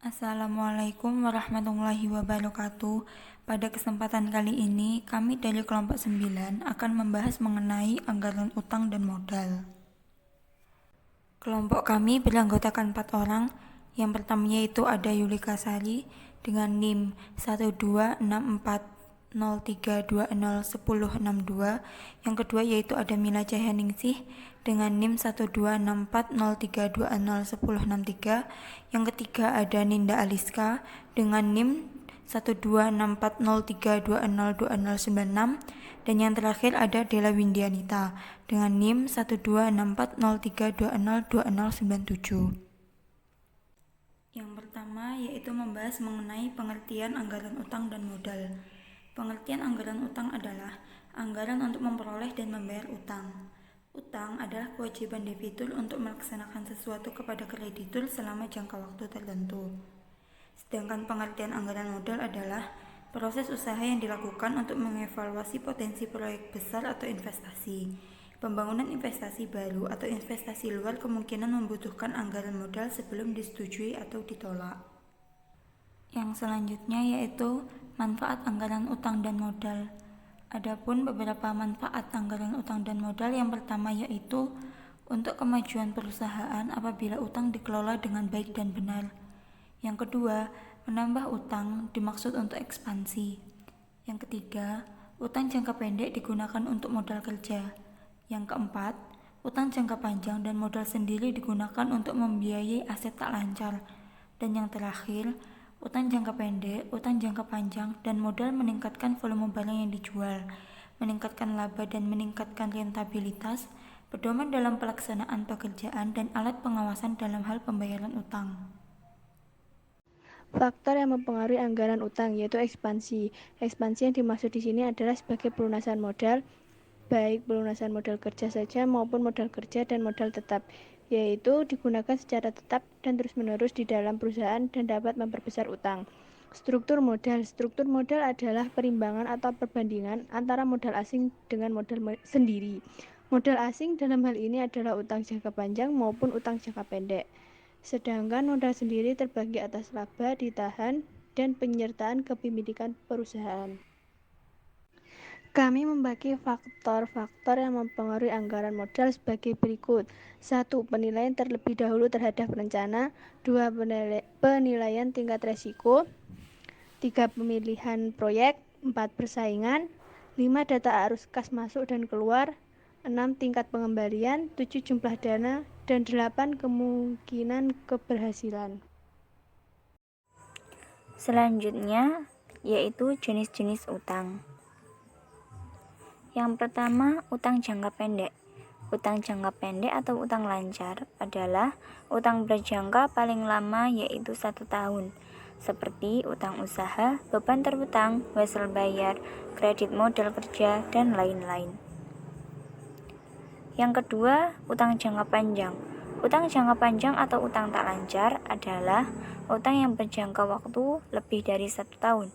Assalamualaikum warahmatullahi wabarakatuh. Pada kesempatan kali ini, kami dari kelompok 9 akan membahas mengenai anggaran utang dan modal. Kelompok kami beranggotakan 4 orang. Yang pertama yaitu ada Yulika Sari dengan NIM 1264032010062. Yang kedua yaitu ada Mila Cahyaningsih dengan NIM 1264032010063. Yang ketiga ada Ninda Aliska dengan NIM 1264032020096. Dan yang terakhir ada Della Windianita dengan NIM 1264032020097. Yang pertama yaitu membahas mengenai pengertian anggaran utang dan modal. Pengertian anggaran utang adalah anggaran untuk memperoleh dan membayar utang. Utang adalah kewajiban debitur untuk melaksanakan sesuatu kepada kreditur selama jangka waktu tertentu. Sedangkan pengertian anggaran modal adalah proses usaha yang dilakukan untuk mengevaluasi potensi proyek besar atau investasi. Pembangunan investasi baru atau investasi luar kemungkinan membutuhkan anggaran modal sebelum disetujui atau ditolak. Yang selanjutnya yaitu manfaat anggaran utang dan modal. Adapun beberapa manfaat anggaran utang dan modal, yang pertama yaitu untuk kemajuan perusahaan apabila utang dikelola dengan baik dan benar. Yang kedua, menambah utang dimaksud untuk ekspansi. Yang ketiga, utang jangka pendek digunakan untuk modal kerja. Yang keempat, utang jangka panjang dan modal sendiri digunakan untuk membiayai aset tak lancar. Dan yang terakhir, utang jangka pendek, utang jangka panjang, dan modal meningkatkan volume barang yang dijual, meningkatkan laba dan meningkatkan rentabilitas, pedoman dalam pelaksanaan pekerjaan, dan alat pengawasan dalam hal pembayaran utang. Faktor yang mempengaruhi anggaran utang yaitu ekspansi. Ekspansi yang dimaksud di sini adalah sebagai pelunasan modal, baik pelunasan modal kerja saja maupun modal kerja dan modal tetap, yaitu digunakan secara tetap dan terus-menerus di dalam perusahaan dan dapat memperbesar utang. Struktur modal adalah perimbangan atau perbandingan antara modal asing dengan modal sendiri. Modal asing dalam hal ini adalah utang jangka panjang maupun utang jangka pendek. Sedangkan modal sendiri terbagi atas laba, ditahan, dan penyertaan kepemilikan perusahaan. Kami membagi faktor-faktor yang mempengaruhi anggaran modal sebagai berikut. 1. Penilaian terlebih dahulu terhadap rencana. 2. Penilaian tingkat resiko. 3. Pemilihan proyek. 4. Persaingan. 5. Data arus kas masuk dan keluar. 6. Tingkat pengembalian. 7. Jumlah dana. Dan 8. Kemungkinan keberhasilan. Selanjutnya yaitu jenis-jenis utang. Yang pertama, utang jangka pendek. Utang jangka pendek atau utang lancar adalah utang berjangka paling lama yaitu 1 tahun, seperti utang usaha, beban terhutang, wesel bayar, kredit modal kerja, dan lain-lain. Yang kedua, utang jangka panjang. Utang jangka panjang atau utang tak lancar adalah utang yang berjangka waktu lebih dari 1 tahun,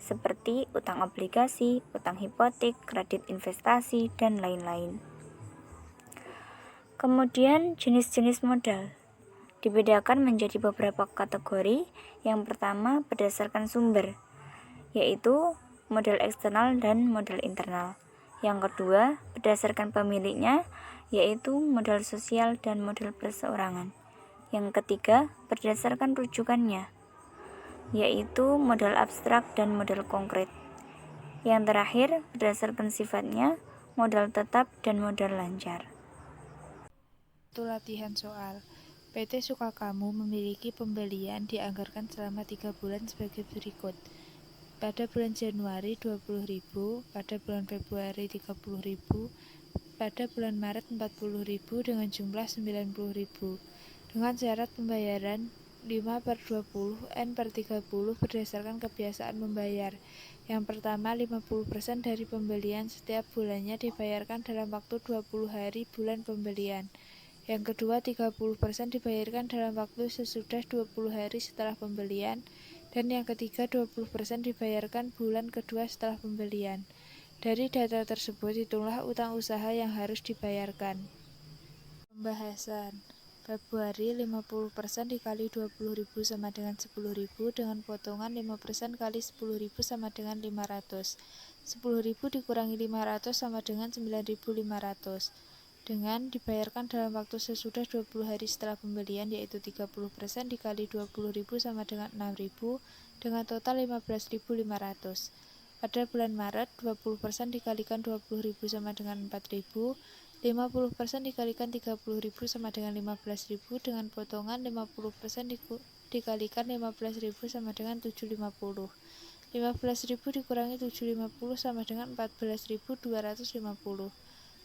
seperti utang obligasi, utang hipotek, kredit investasi, dan lain-lain. Kemudian jenis-jenis modal dibedakan menjadi beberapa kategori. Yang pertama berdasarkan sumber, yaitu modal eksternal dan modal internal. Yang kedua berdasarkan pemiliknya, yaitu modal sosial dan modal perseorangan. Yang ketiga berdasarkan rujukannya, yaitu modal abstrak dan modal konkret. Yang terakhir berdasarkan sifatnya, modal tetap dan modal lancar. Itu latihan soal. PT Sukakamu memiliki pembelian dianggarkan selama 3 bulan sebagai berikut. Pada bulan Januari 20.000, pada bulan Februari 30.000, pada bulan Maret 40.000 dengan jumlah 90.000. Dengan syarat pembayaran 5/20 N/30 berdasarkan kebiasaan membayar. Yang pertama, 50% dari pembelian setiap bulannya dibayarkan dalam waktu 20 hari bulan pembelian. Yang kedua, 30% dibayarkan dalam waktu sesudah 20 hari setelah pembelian. Dan yang ketiga, 20% dibayarkan bulan kedua setelah pembelian. Dari data tersebut, hitunglah utang usaha yang harus dibayarkan. Pembahasan. Februari 50% dikali 20.000 sama dengan 10.000 dengan potongan 5% kali 10.000 sama dengan 500. 10.000 dikurangi 500 sama dengan 9.500. Dengan dibayarkan dalam waktu sesudah 20 hari setelah pembelian, yaitu 30% dikali 20.000 sama dengan 6.000 dengan total 15.500. Pada bulan Maret, 20% dikalikan 20.000 sama dengan 4.000, 50% dikalikan 30.000 sama dengan 15.000 dengan potongan 50% dikalikan 15.000 sama dengan 750. 15.000 dikurangi 750 sama dengan 14.250.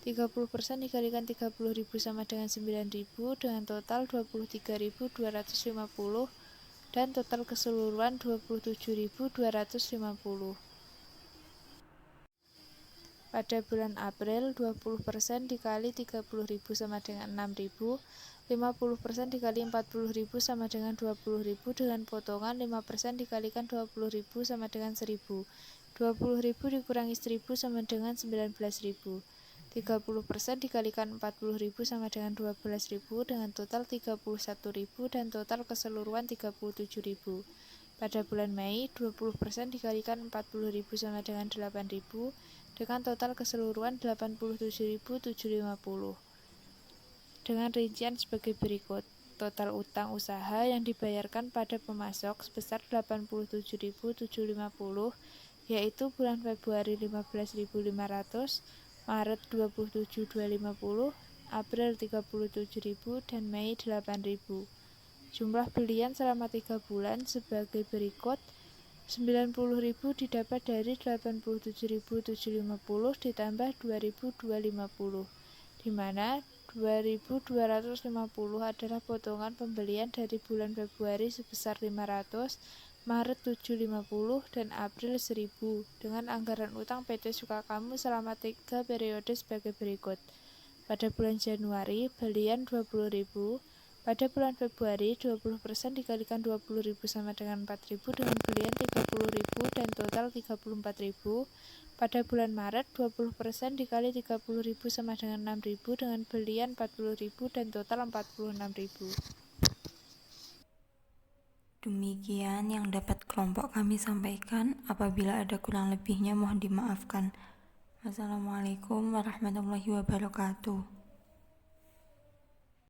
30% dikalikan 30.000 sama dengan 9.000 dengan total 23.250 dan total keseluruhan 27.250. Pada bulan April, 20% dikali 30.000 sama dengan 6.000, 50% dikali 40.000 sama dengan 20.000 dengan potongan 5% dikalikan 20.000 sama dengan 1.000. 20.000 dikurangi 1.000 sama dengan 19.000. 30% dikalikan 40.000 sama dengan 12.000 dengan total 31.000 dan total keseluruhan 37.000. Pada bulan Mei, 20% dikalikan 40.000 sama dengan 8.000 dengan total keseluruhan 87.750. Dengan rincian sebagai berikut. Total utang usaha yang dibayarkan pada pemasok sebesar 87.750, yaitu bulan Februari 15.500, Maret 27.250, April 37.000 dan Mei 8.000. Jumlah belian selama 3 bulan sebagai berikut. 90.000 didapat dari 87.750 ditambah 2.250, di mana 2.250 adalah potongan pembelian dari bulan Februari sebesar 500, Maret 750 dan April 1.000 dengan anggaran utang PT Sukakamu selama 3 periode sebagai berikut. Pada bulan Januari, belian 20.000. Pada bulan Februari, 20% dikalikan 20.000 sama dengan 4.000 dengan belian 30.000 dan total 34.000. Pada bulan Maret, 20% dikali 30.000 sama dengan 6.000 dengan belian 40.000 dan total 46.000. Demikian yang dapat kelompok kami sampaikan. Apabila ada kurang lebihnya mohon dimaafkan. Wassalamualaikum warahmatullahi wabarakatuh.